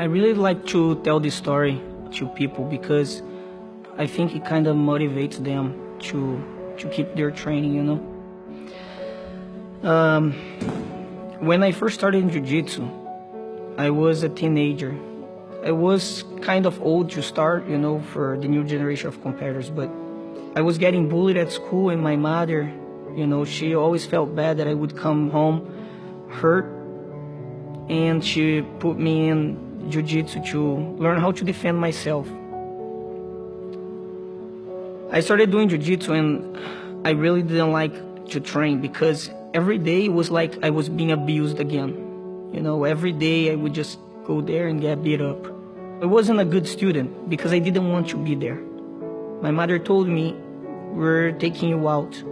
I really like to tell this story to people because I think it kind of motivates them to keep their training, you know. When I first started in jiu-jitsu, I was a teenager. I was kind of old to start, you know, for the new generation of competitors, but I was getting bullied at school, and my mother, you know, she always felt bad that I would come home hurt, and she put me in jiu-jitsu to learn how to defend myself. I started doing jiu-jitsu, and I really didn't like to train because every day was like I was being abused again. You know, every day I would just go there and get beat up. I wasn't a good student because I didn't want to be there. My mother told me, "We're taking you out."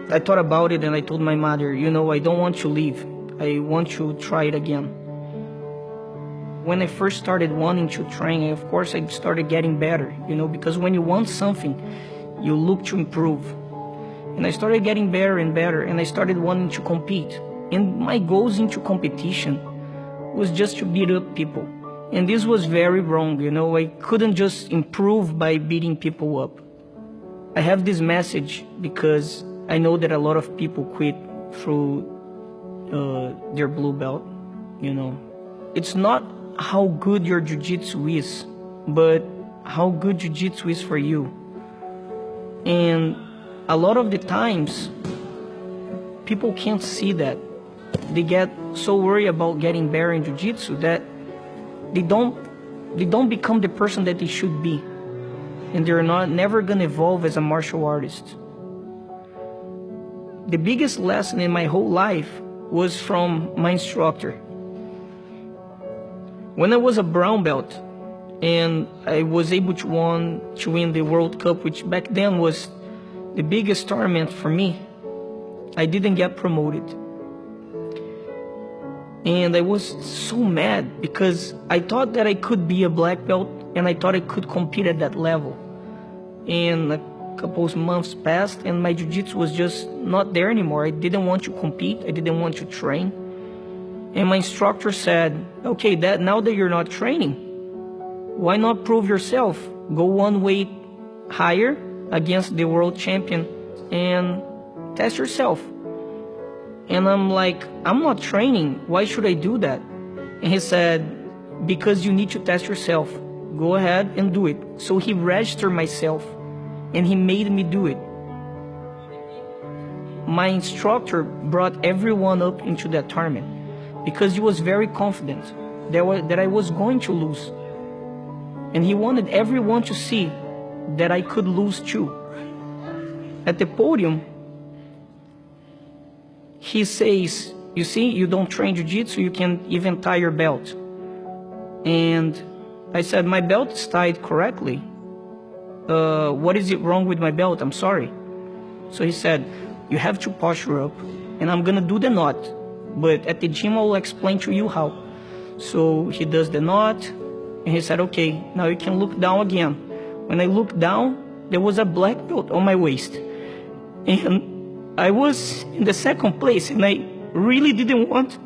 I thought about it and I told my mother, you know, I don't want to leave. I want to try it again. When I first started wanting to train, of course I started getting better, you know, because when you want something, you look to improve. And I started getting better and better, and I started wanting to compete. And my goals into competition was just to beat up people. And this was very wrong, you know, I couldn't just improve by beating people up. I have this message because I know that a lot of people quit through their blue belt, you know. It's not how good your jiu-jitsu is, but how good jiu-jitsu is for you. And a lot of the times, people can't see that. They get so worried about getting better in jiu-jitsu that they don't become the person that they should be. And they're never gonna evolve as a martial artist. The biggest lesson in my whole life was from my instructor. When I was a brown belt and I was able to win the World Cup, which back then was the biggest tournament for me, I didn't get promoted. And I was so mad because I thought that I could be a black belt and I thought I could compete at that level. And a couple of months passed and my jiu-jitsu was just not there anymore. I didn't want to compete. I didn't want to train. And my instructor said, okay, now that you're not training, why not prove yourself? Go one weight higher against the world champion and test yourself. And I'm like, I'm not training. Why should I do that? And he said, because you need to test yourself. Go ahead and do it. So he registered myself and he made me do it. My instructor brought everyone up into that tournament because he was very confident that I was going to lose. And he wanted everyone to see that I could lose too. At the podium, he says, you see, you don't train jiu-jitsu, you can't even tie your belt. And I said, my belt is tied correctly. What is it wrong with my belt? I'm sorry. So he said, you have to posture up and I'm gonna do the knot. But at the gym, I'll explain to you how. So he does the knot and he said, okay, now you can look down again. When I looked down, there was a black belt on my waist. And I was in the second place and I really didn't want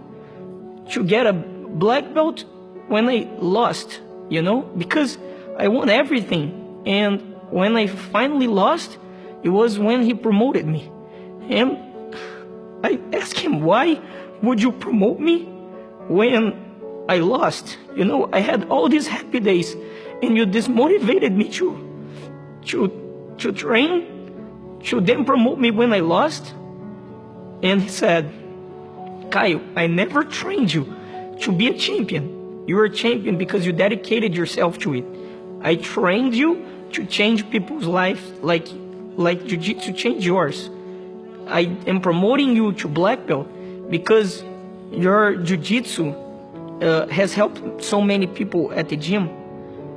to get a black belt when I lost, you know, because I won everything. And when I finally lost, it was when he promoted me. And I asked him, why would you promote me when I lost? You know, I had all these happy days and you dismotivated me to train, to then promote me when I lost. And he said, Caio, I never trained you to be a champion. You're a champion because you dedicated yourself to it. I trained you to change people's lives like jiu-jitsu changed yours. I am promoting you to black belt because your jiu-jitsu has helped so many people at the gym.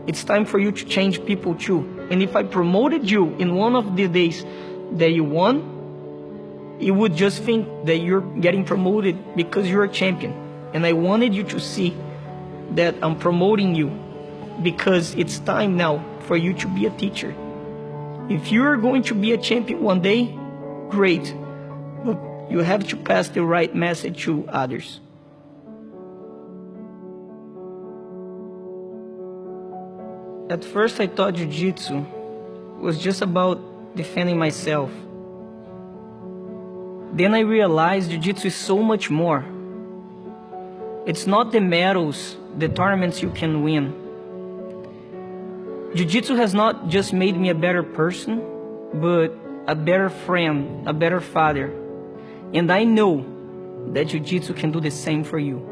It's time for you to change people too. And if I promoted you in one of the days that you won, you would just think that you're getting promoted because you're a champion. And I wanted you to see that I'm promoting you because it's time now for you to be a teacher. If you're going to be a champion one day, great. But you have to pass the right message to others. At first I thought jiu-jitsu was just about defending myself. Then I realized jiu-jitsu is so much more. It's not the medals, the tournaments you can win. Jiu-jitsu has not just made me a better person, but a better friend, a better father. And I know that jiu-jitsu can do the same for you.